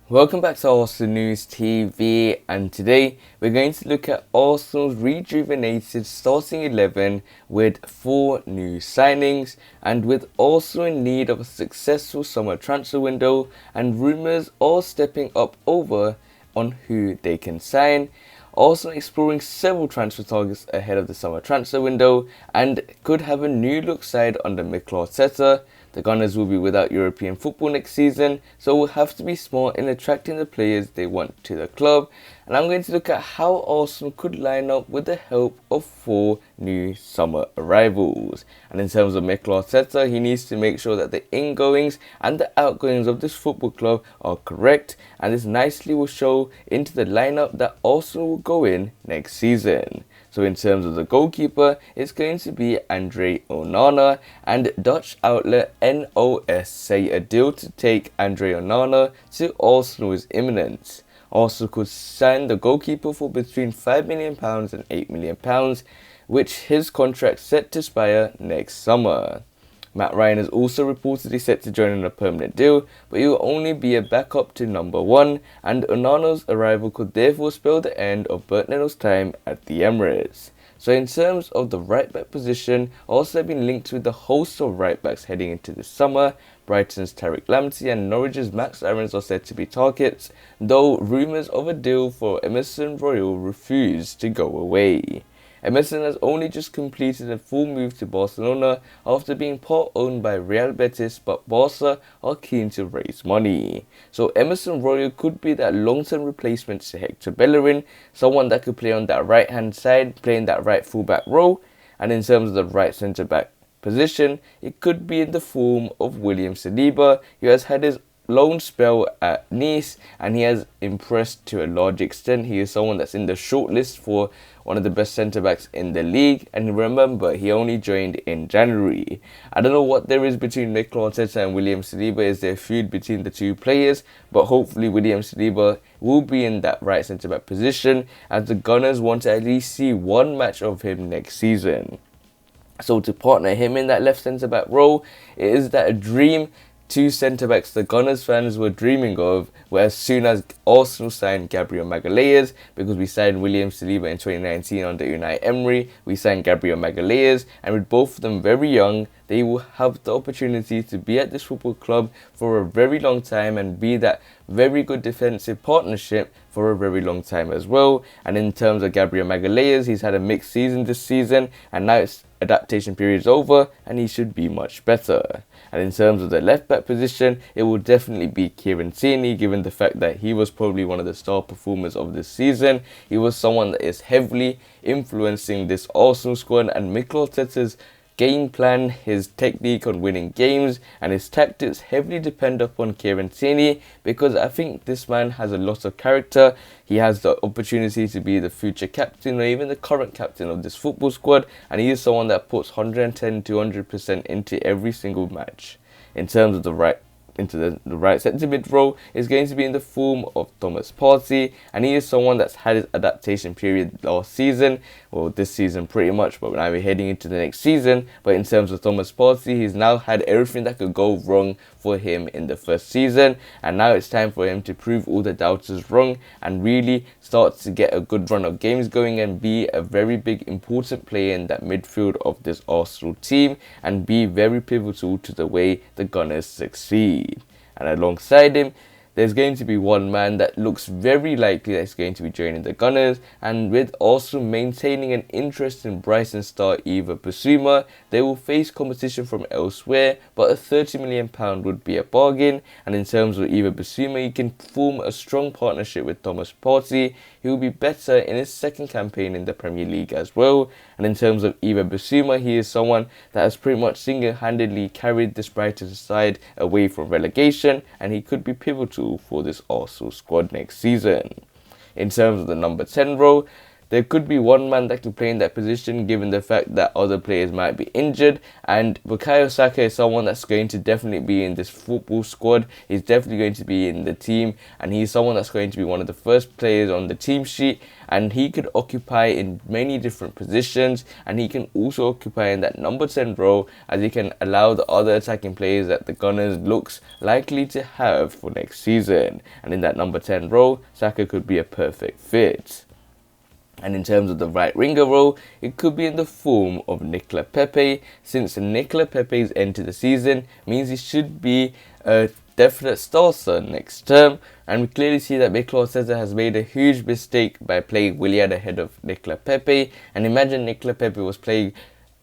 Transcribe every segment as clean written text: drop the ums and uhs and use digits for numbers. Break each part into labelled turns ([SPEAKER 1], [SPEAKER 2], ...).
[SPEAKER 1] Welcome back to Arsenal News TV, and today we're going to look at Arsenal's rejuvenated starting 11 with 4 new signings, and with Arsenal in need of a successful summer transfer window and rumours all stepping up over on who they can sign. Arsenal exploring several transfer targets ahead of the summer transfer window and could have a new look side under Mikel Arteta. The Gunners will be without European football next season, so will have to be smart in attracting the players they want to the club. And I'm going to look at how Arsenal could line up with the help of 4 new summer arrivals. And in terms of Mikel Arteta, he needs to make sure that the ingoings and the outgoings of this football club are correct, and this nicely will show into the lineup that Arsenal will go in next season. So in terms of the goalkeeper, it's going to be Andre Onana, and Dutch outlet NOS say a deal to take Andre Onana to Arsenal is imminent. Arsenal could sign the goalkeeper for between £5 million and £8 million, which his contract set to expire next summer. Matt Ryan is also reportedly set to join on a permanent deal, but he will only be a backup to number 1, and Onana's arrival could therefore spell the end of Bert Leno's time at the Emirates. So in terms of the right back position, also been linked with the host of right backs heading into the summer. Brighton's Tariq Lamptey and Norwich's Max Aarons are said to be targets, though rumours of a deal for Emerson Royal refuse to go away. Emerson has only just completed a full move to Barcelona after being part owned by Real Betis, but Barca are keen to raise money. So Emerson Royal could be that long-term replacement to Hector Bellerin, someone that could play on that right-hand side, playing that right full-back role, and in terms of the right centre-back position, it could be in the form of William Saliba, who has had his loan spell at Nice and he has impressed to a large extent. He is someone that's in the shortlist for one of the best centre-backs in the league, and remember, he only joined in January. I don't know what there is between Mikel Arteta and William Saliba. Is there a feud between the two players? But hopefully William Saliba will be in that right centre-back position, as the Gunners want to at least see one match of him next season. So to partner him in that left centre-back role, is that a dream 2 centre-backs the Gunners fans were dreaming of, where as soon as Arsenal signed Gabriel Magalhaes, because we signed William Saliba in 2019 under Unai Emery, we signed Gabriel Magalhaes, and with both of them very young, they will have the opportunity to be at this football club for a very long time and be that very good defensive partnership for a very long time as well. And in terms of Gabriel Magalhaes, he's had a mixed season this season, and now its adaptation period is over and he should be much better. And in terms of the left back position, it will definitely be Kieran Tierney, given the fact that he was probably one of the star performers of this season. He was someone that is heavily influencing this Arsenal squad, and Mikel Arteta's game plan, his technique on winning games and his tactics heavily depend upon Kieran Tierney, because I think this man has a lot of character. He has the opportunity to be the future captain or even the current captain of this football squad, and he is someone that puts 110 to 100% into every single match. In terms of the right centre mid role is going to be in the form of Thomas Partey, and he is someone that's had his adaptation period last season, or this season pretty much, but now we're heading into the next season. But in terms of Thomas Partey, he's now had everything that could go wrong for him in the first season, and now it's time for him to prove all the doubters wrong and really start to get a good run of games going and be a very big important player in that midfield of this Arsenal team and be very pivotal to the way the Gunners succeed. And alongside him, there's going to be one man that looks very likely that's going to be joining the Gunners, and with Arsenal maintaining an interest in Brighton star Yves Bissouma, they will face competition from elsewhere, but a £30 million would be a bargain. And in terms of Yves Bissouma, he can form a strong partnership with Thomas Partey. He will be better in his second campaign in the Premier League as well. And in terms of Yves Bissouma, he is someone that has pretty much single-handedly carried this Brighton side away from relegation, and he could be pivotal for this Arsenal squad next season. In terms of the number 10 role, there could be one man that can play in that position given the fact that other players might be injured, and Bukayo Saka is someone that's going to definitely be in this football squad. He's definitely going to be in the team, and he's someone that's going to be one of the first players on the team sheet, and he could occupy in many different positions, and he can also occupy in that number 10 role, as he can allow the other attacking players that the Gunners looks likely to have for next season. And in that number 10 role, Saka could be a perfect fit. And in terms of the right winger role, it could be in the form of Nicolas Pepe, since Nicolas Pepe's end to the season means he should be a definite starter next term, and we clearly see that Mikel Arteta has made a huge mistake by playing Willian ahead of Nicolas Pepe. And imagine Nicolas Pepe was playing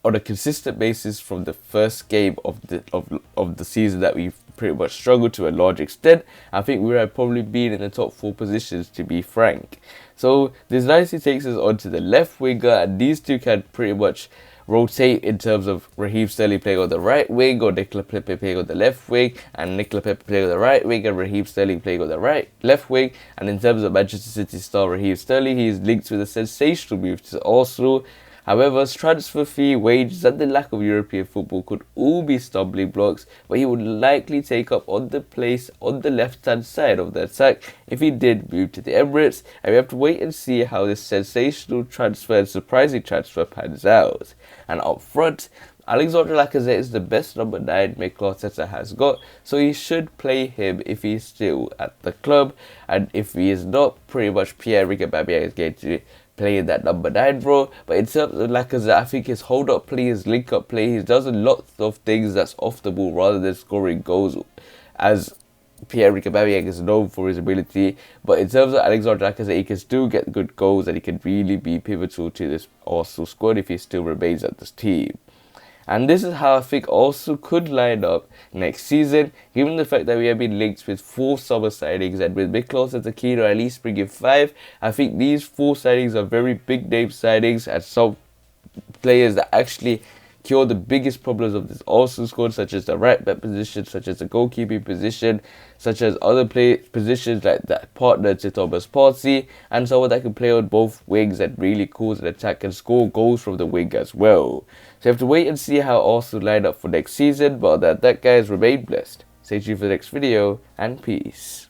[SPEAKER 1] on a consistent basis from the first game of the season that we've pretty much struggled to a large extent. I think we would have probably been in the top 4 positions, to be frank. So this nicely takes us onto the left winger, and these two can pretty much rotate in terms of Raheem Sterling playing on the right wing, or Nicolas Pepe playing on the left wing, and Nicolas Pepe playing on the right wing, and Raheem Sterling playing on the left wing. And in terms of Manchester City star Raheem Sterling, he is linked with a sensational move to Arsenal. However, his transfer fee, wages, and the lack of European football could all be stumbling blocks, but he would likely take up on the place on the left-hand side of the attack if he did move to the Emirates, and we have to wait and see how this sensational transfer and surprising transfer pans out. And up front, Alexandre Lacazette is the best number 9 Mikel Arteta has got, so he should play him if he's still at the club, and if he is not, pretty much Pierre-Emerick Aubameyang is going to play in that number 9 role. But in terms of Lacazette, I think his hold-up play, his link-up play, he does a lot of things that's off the ball rather than scoring goals, as Pierre-Emerick Aubameyang is known for his ability. But in terms of Alexandre Lacazette, he can still get good goals, and he can really be pivotal to this Arsenal squad if he still remains at this team. And this is how I think Arsenal could line up next season, given the fact that we have been linked with 4 summer signings, and with Mikel Arteta keen at least bringing 5. I think these 4 signings are very big name signings, and some players that actually cure the biggest problems of this Arsenal squad, such as the right back position, such as the goalkeeping position, such as other positions like that partner to Thomas Partey, and someone that can play on both wings and really cause an attack and score goals from the wing as well. So you have to wait and see how Arsenal line up for next season, but that guys, remain blessed. Stay tuned for the next video, and peace.